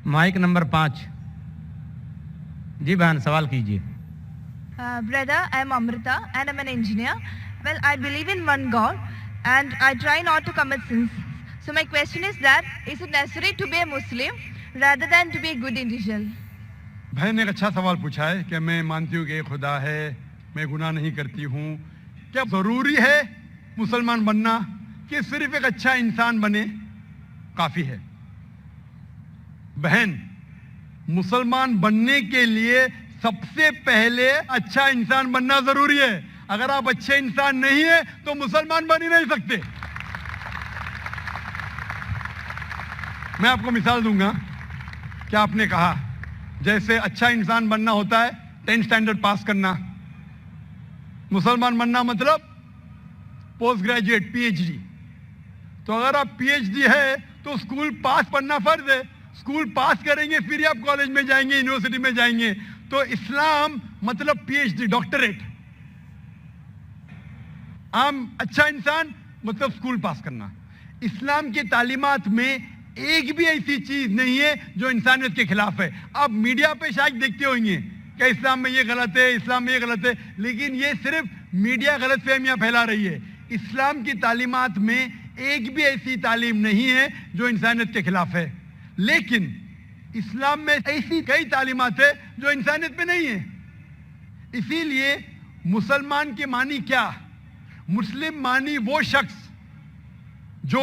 Mic number 5। जी बहन सवाल कीजिए। Brother, I am Amrita and I'm an engineer. Well, I believe in one God and I try not to commit sins. So my question is that, is it necessary to be a Muslim rather than to be a good individual? बहन ने एक अच्छा सवाल पूछा है कि मैं मानती हूँ कि एक खुदा है, मैं गुनाह नहीं करती हूँ, क्या ज़रूरी है मुसलमान बनना कि सिर्फ एक अच्छा इंसान बने काफ़ी है? बहन, मुसलमान बनने के लिए सबसे पहले अच्छा इंसान बनना ज़रूरी है। अगर आप अच्छे इंसान नहीं है तो मुसलमान बन ही नहीं सकते। मैं आपको मिसाल दूंगा कि आपने कहा जैसे अच्छा इंसान बनना होता है 10th स्टैंडर्ड पास करना, मुसलमान बनना मतलब पोस्ट ग्रेजुएट पीएचडी। तो अगर आप पीएचडी है तो स्कूल पास पढ़ना फर्ज है, स्कूल पास करेंगे फिर ही आप कॉलेज में जाएंगे, यूनिवर्सिटी में जाएंगे। तो इस्लाम मतलब पीएचडी डॉक्टरेट। आम अच्छा इंसान मतलब स्कूल पास करना। इस्लाम की तालीमात में एक भी ऐसी चीज नहीं है जो इंसानियत के खिलाफ है। आप मीडिया पे शायद देखते होंगे कि इस्लाम में ये गलत है, इस्लाम में ये गलत है, लेकिन ये सिर्फ मीडिया गलत फहमियां फैला रही है। इस्लाम की तालीमात में एक भी ऐसी तालीम नहीं है जो इंसानियत के खिलाफ है, लेकिन इस्लाम में ऐसी कई तालीमात है जो इंसानियत में नहीं है। इसीलिए मुसलमान के मानी क्या? मुस्लिम मानी वो शख्स जो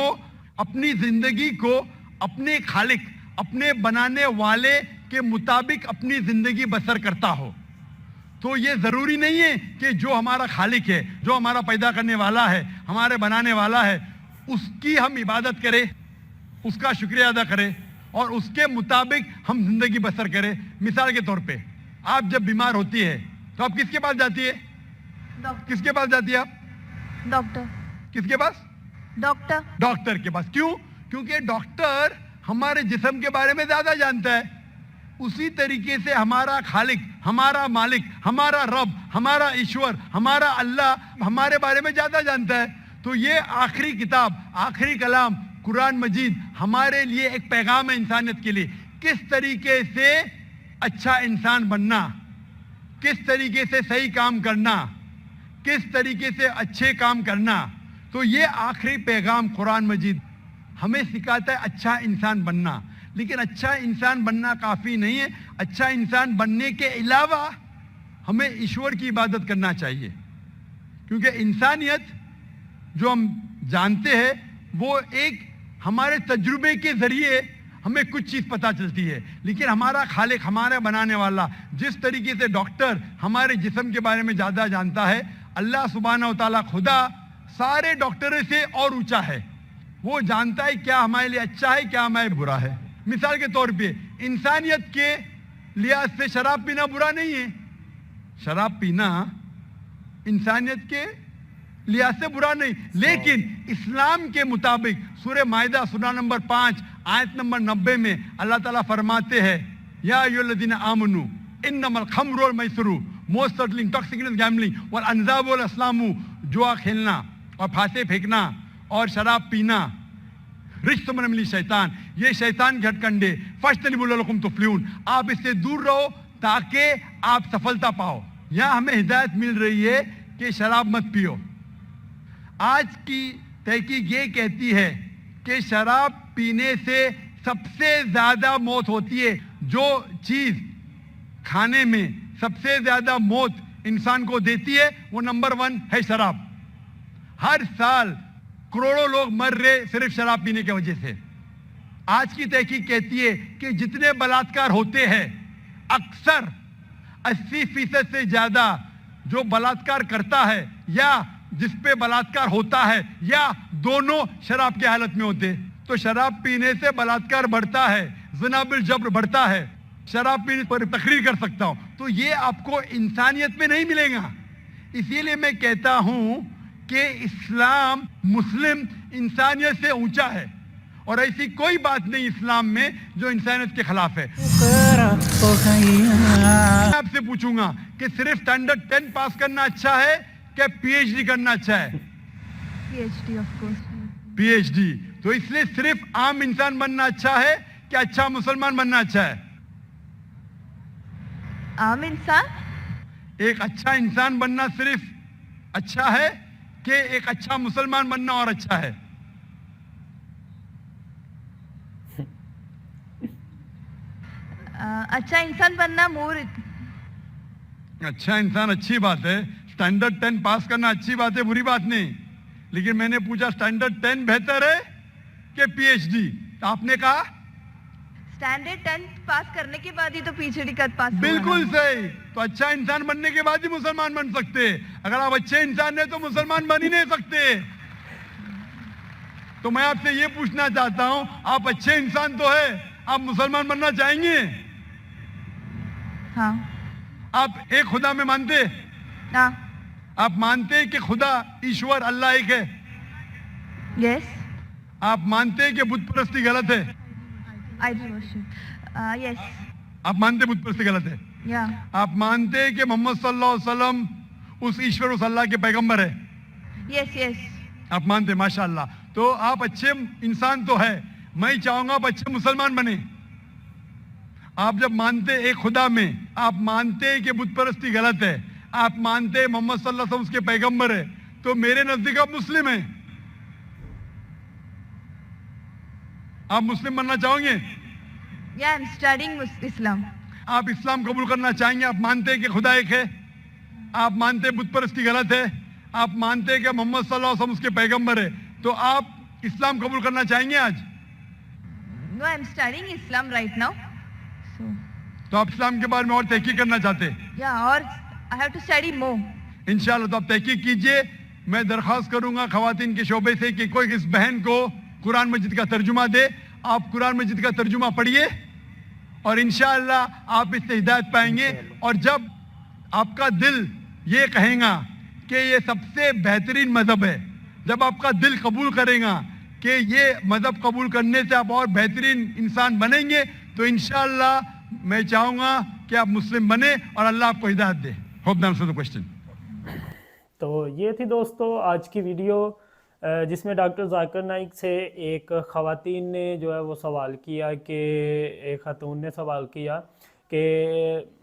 अपनी जिंदगी को अपने खालिक, अपने बनाने वाले के मुताबिक अपनी जिंदगी बसर करता हो। तो ये जरूरी नहीं है कि जो हमारा खालिक है, जो हमारा पैदा करने वाला है, हमारे बनाने वाला है, उसकी हम इबादत करें, उसका शुक्रिया अदा करें और उसके मुताबिक हम जिंदगी बसर करें। मिसाल के तौर पे आप जब बीमार होती है तो आप किसके पास जाती है? किसके पास जाती है आप? डॉक्टर। किसके पास? डॉक्टर। डॉक्टर के पास। क्यों? क्योंकि डॉक्टर हमारे जिस्म के बारे में ज्यादा जानता है। उसी तरीके से हमारा खालिक, हमारा मालिक, हमारा रब, हमारा ईश्वर, हमारा अल्लाह हमारे बारे में ज्यादा जानता है। तो ये आखिरी किताब, आखिरी कलाम कुरान मजीद हमारे लिए एक पैगाम है इंसानियत के लिए। किस तरीके से अच्छा इंसान बनना, किस तरीके से सही काम करना, किस तरीके से अच्छे काम करना। तो ये आखिरी पैगाम कुरान मजीद हमें सिखाता है अच्छा इंसान बनना। लेकिन अच्छा इंसान बनना काफ़ी नहीं है। अच्छा इंसान बनने के अलावा हमें ईश्वर की इबादत करना चाहिए, क्योंकि इंसानियत जो हम जानते हैं वो एक हमारे तजुर्बे के ज़रिए हमें कुछ चीज़ पता चलती है, लेकिन हमारा खालिक, हमारा बनाने वाला, जिस तरीके से डॉक्टर हमारे जिस्म के बारे में ज़्यादा जानता है, अल्लाह सुब्हानहू व तआला खुदा सारे डॉक्टरों से और ऊंचा है। वो जानता है क्या हमारे लिए अच्छा है, क्या हमारे लिए बुरा है। मिसाल के तौर पे इंसानियत के लिहाज से शराब पीना बुरा नहीं है। शराब पीना इंसानियत के लिहाज से बुरा नहीं, लेकिन इस्लाम के मुताबिक सूरह माइदा सूरा नंबर 5 आयत नंबर 90 में अल्लाह ताला फरमाते हैं, या अय्युहल्लज़ीना आमनू इन्नमल खम्रु वल मैसिरु, मोस्ट सर्टनली इंटॉक्सिकेंट गैम्बलिंग वल अंज़ाबु वल अस्लामु, जुआ खेलना और फांसे फेंकना और शराब पीना, रिज्सुम मिनल शैतान, ये शैतान के हथकंडे, फज्तनिबू लअल्लकुम तुफ्लिहून, आप इससे दूर रहो ताकि आप सफलता पाओ। यहाँ हमें हिदायत मिल रही है कि शराब मत पियो। आज की तहकीक ये कहती है कि शराब पीने से सबसे ज्यादा मौत होती है। जो चीज खाने में सबसे ज्यादा मौत इंसान को देती है वो नंबर 1 है शराब। हर साल करोड़ों लोग मर रहे सिर्फ शराब पीने की वजह से। आज की तहकीक कहती है कि जितने बलात्कार होते हैं, अक्सर 80% से ज्यादा जो बलात्कार करता है या जिस पे बलात्कार होता है या दोनों शराब की हालत में होते। तो शराब पीने से बलात्कार बढ़ता है, ज़िना बिल जब्र बढ़ता है। शराब पीने पर तकरीर कर सकता हूं, तो ये आपको इंसानियत में नहीं मिलेगा। इसीलिए मैं कहता हूं कि इस्लाम मुस्लिम इंसानियत से ऊंचा है और ऐसी कोई बात नहीं इस्लाम में जो इंसानियत के खिलाफ है। मैं आपसे पूछूंगा कि सिर्फ स्टैंडर्ड 10 पास करना अच्छा है क्या पीएचडी करना अच्छा है? PhD, of course. पीएचडी। तो इसलिए सिर्फ आम इंसान बनना अच्छा है کہ اچھا مسلمان بننا اچھا ہے؟ عام انسان. ایک اچھا انسان بننا صرف اچھا ہے کہ ایک اچھا مسلمان بننا اور اچھا ہے؟ اچھا انسان بننا مور. اچھا انسان اچھی بات ہے, اسٹینڈرڈ 10 پاس کرنا اچھی بات ہے, بری بات نہیں, لیکن میں نے پوچھا اسٹینڈرڈ 10 بہتر ہے کہ پی ایچ ڈی؟ تو آپ نے کہا اسٹینڈرڈ 10 پاس کرنے کے بعد ہی تو پی ایچ ڈی کا پاس. بالکل صحیح. تو اچھا انسان بننے کے بعد ہی مسلمان بن سکتے. اگر آپ اچھے انسان ہیں تو مسلمان بن ہی نہیں سکتے. تو میں آپ سے یہ پوچھنا چاہتا ہوں, آپ اچھے انسان تو ہے, آپ مسلمان بننا چاہیں گے؟ ہاں. آپ ایک خدا میں مانتے؟ ہاں. آپ مانتے ہیں کہ خدا ایشور اللہ ایک ہے؟ یس. آپ مانتے ہیں کہ بت پرستی غلط ہے؟ Idol worship. یس. آپ مانتے بت پرستی غلط ہے؟ یا. آپ مانتے ہیں کہ محمد صلی اللہ علیہ وسلم اس ایشور اس اللہ کے پیغمبر ہے؟ یس یس. آپ مانتے ہیں, ماشاء اللہ. تو آپ اچھے انسان تو ہے, میں چاہوں گا آپ اچھے مسلمان بنیں. آپ جب مانتے ایک خدا میں, آپ مانتے کہ بت پرستی غلط ہے, آپ مانتے محمد صلی اللہ علیہ وسلم اس کے پیغمبر ہے, تو میرے نزدیک آپ مسلم ہیں. آپ مسلم بننا چاہو گے؟ یا آئی ایم اسٹڈینگ اسلام. آپ اسلام قبول کرنا چاہیں گے؟ آپ مانتے کہ خدا ایک ہے, آپ مانتے بت پرستی غلط ہے, آپ مانتے کہ محمد صلی اللہ علیہ وسلم اس کے پیغمبر ہے, تو آپ اسلام قبول کرنا چاہیں گے آج؟ No, I am studying Islam right now. تو آپ اسلام کے بارے میں اور تحقیق کرنا چاہتے ہیں؟ یا, اور آئی ہیو ٹو اسٹڈی مور. انشاءاللہ. تو آپ تحقیق کیجئے. میں درخواست کروں گا خواتین کے شعبے سے کہ کوئی اس بہن کو قرآن مجید کا ترجمہ دے. آپ قرآن مجید کا ترجمہ پڑھیے اور انشاءاللہ آپ اس سے ہدایت پائیں گے. اور جب آپ کا دل یہ کہیں گا کہ یہ سب سے بہترین مذہب ہے, جب آپ کا دل قبول کرے گا کہ یہ مذہب قبول کرنے سے آپ اور بہترین انسان بنیں گے, تو انشاءاللہ میں چاہوں گا کہ آپ مسلم بنیں اور اللہ آپ کو ہدایت دے. Hope that answers the question. تو یہ تھی دوستو آج کی ویڈیو, جس میں ڈاکٹر ذاکر نائک سے ایک خواتین نے جو ہے وہ سوال کیا, کہ ایک خاتون نے سوال کیا کہ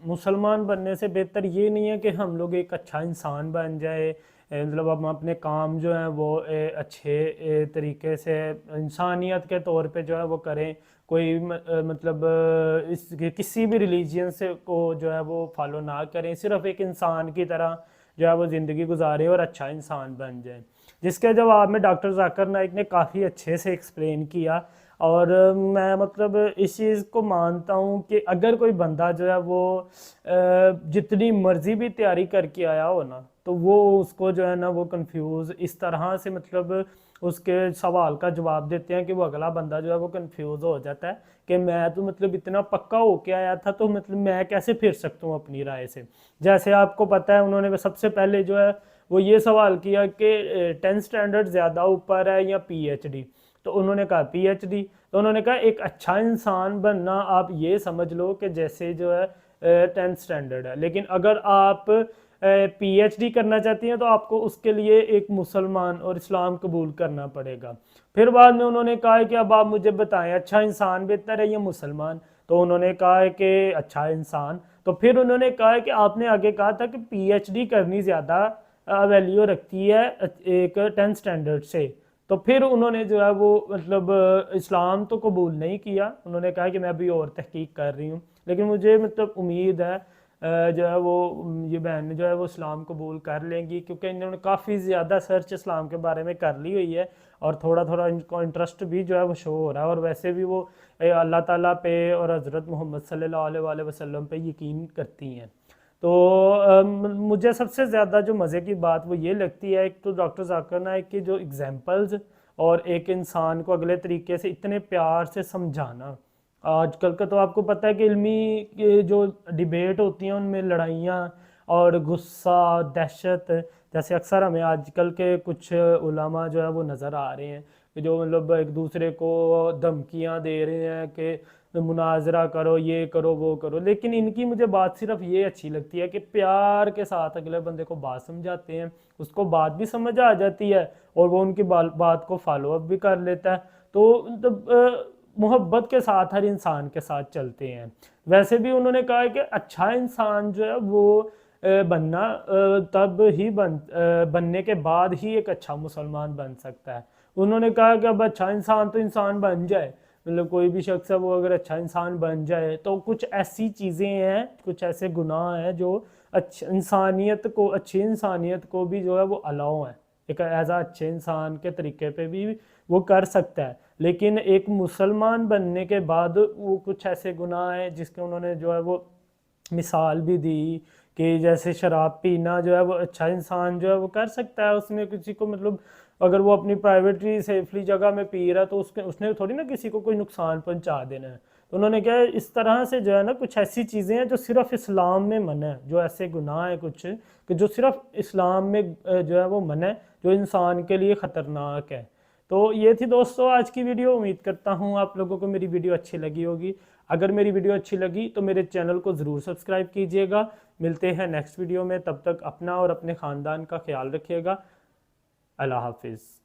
مسلمان بننے سے بہتر یہ نہیں ہے کہ ہم لوگ ایک اچھا انسان بن جائے, مطلب ہم اپنے کام جو ہیں وہ اچھے طریقے سے انسانیت کے طور پہ جو ہے وہ کریں, کوئی مطلب کسی بھی ریلیجین سے کو جو ہے وہ فالو نہ کریں, صرف ایک انسان کی طرح جو ہے وہ زندگی گزاریں اور اچھا انسان بن جائیں. جس کے جواب میں ڈاکٹر ذاکر نائک نے کافی اچھے سے ایکسپلین کیا, اور میں مطلب اس چیز کو مانتا ہوں کہ اگر کوئی بندہ جو ہے وہ جتنی مرضی بھی تیاری کر کے آیا ہو نا, تو وہ اس کو جو ہے نا وہ کنفیوز اس طرح سے مطلب اس کے سوال کا جواب دیتے ہیں کہ وہ اگلا بندہ جو ہے وہ کنفیوز ہو جاتا ہے کہ میں تو مطلب اتنا پکا ہو کے آیا تھا, تو مطلب میں کیسے پھر سکتا ہوں اپنی رائے سے. جیسے آپ کو پتہ ہے انہوں نے سب سے پہلے جو ہے وہ یہ سوال کیا کہ 10 اسٹینڈرڈ زیادہ اوپر ہے یا پی ایچ ڈی, تو انہوں نے کہا پی ایچ ڈی. تو انہوں نے کہا ایک اچھا انسان بننا آپ یہ سمجھ لو کہ جیسے جو ہے 10 اسٹینڈرڈ ہے, لیکن اگر آپ پی ایچ ڈی کرنا چاہتی ہیں تو آپ کو اس کے لیے ایک مسلمان اور اسلام قبول کرنا پڑے گا. پھر بعد میں انہوں نے کہا کہ اب آپ مجھے بتائیں اچھا انسان بہتر ہے یا مسلمان, تو انہوں نے کہا کہ اچھا انسان. تو پھر انہوں نے کہا کہ آپ نے آگے کہا تھا کہ پی ایچ ڈی کرنی زیادہ ویلیو رکھتی ہے ایک 10 اسٹینڈرڈ سے, تو پھر انہوں نے جو ہے وہ مطلب اسلام تو قبول نہیں کیا. انہوں نے کہا کہ میں ابھی اور تحقیق کر رہی ہوں, لیکن مجھے مطلب امید ہے جو ہے وہ یہ بہن جو ہے وہ اسلام قبول کر لیں گی, کیونکہ انہوں نے کافی زیادہ سرچ اسلام کے بارے میں کر لی ہوئی ہے, اور تھوڑا تھوڑا ان کو انٹرسٹ بھی جو ہے وہ شو ہو رہا ہے, اور ویسے بھی وہ اللہ تعالیٰ پہ اور حضرت محمد صلی اللہ علیہ وسلم پہ یقین کرتی ہیں. تو مجھے سب سے زیادہ جو مزے کی بات وہ یہ لگتی ہے, ایک تو ڈاکٹر ذاکر نائک کی جو ایگزامپلز اور ایک انسان کو اگلے طریقے سے اتنے پیار سے سمجھانا. آج کل کا تو آپ کو پتہ ہے کہ علمی جو ڈیبیٹ ہوتی ہیں ان میں لڑائیاں اور غصہ دہشت, جیسے اکثر ہمیں آج کل کے کچھ علماء جو ہے وہ نظر آ رہے ہیں کہ جو مطلب ایک دوسرے کو دھمکیاں دے رہے ہیں کہ مناظرہ کرو, یہ کرو, وہ کرو, لیکن ان کی مجھے بات صرف یہ اچھی لگتی ہے کہ پیار کے ساتھ اگلے بندے کو بات سمجھاتے ہیں, اس کو بات بھی سمجھ آ جاتی ہے اور وہ ان کی بات کو فالو اپ بھی کر لیتا ہے. تو مطلب मोहब्बत के साथ हर इंसान के साथ चलते हैं। वैसे भी उन्होंने कहा है कि अच्छा इंसान जो है वो बनना बनने के बाद ही एक अच्छा मुसलमान बन सकता है। उन्होंने कहा कि अब अच्छा इंसान तो इंसान बन जाए, मतलब कोई भी शख्स है वो अगर अच्छा इंसान बन जाए तो कुछ ऐसी चीज़ें हैं, कुछ ऐसे गुनाह हैं जो अच्छी इंसानियत को भी जो है वो अलाउ है, एक एज अच्छे इंसान के तरीके पे भी वो कर सकता है। लेकिन एक मुसलमान बनने के बाद वो कुछ ऐसे गुनाह हैं जिसके उन्होंने जो है वो मिसाल भी दी कि जैसे शराब पीना जो है वो अच्छा इंसान जो है वो कर सकता है, उसने किसी को मतलब अगर वो अपनी प्राइवेटली सेफली जगह में पी रहा है तो उसने थोड़ी ना किसी को कोई नुकसान पहुंचा देना है। तो उन्होंने क्या इस तरह से जो है ना कुछ ऐसी चीज़ें हैं जो सिर्फ इस्लाम में मना है, जो ऐसे गुनाह हैं कुछ कि जो सिर्फ इस्लाम में जो है वो मना है, जो इंसान के लिए ख़तरनाक है। तो ये थी दोस्तों आज की वीडियो। उम्मीद करता हूँ आप लोगों को मेरी वीडियो अच्छी लगी होगी। अगर मेरी वीडियो अच्छी लगी तो मेरे चैनल को ज़रूर सब्सक्राइब कीजिएगा। मिलते हैं नेक्स्ट वीडियो में, तब तक अपना और अपने ख़ानदान का ख्याल रखिएगा। अल्लाह हाफिज़।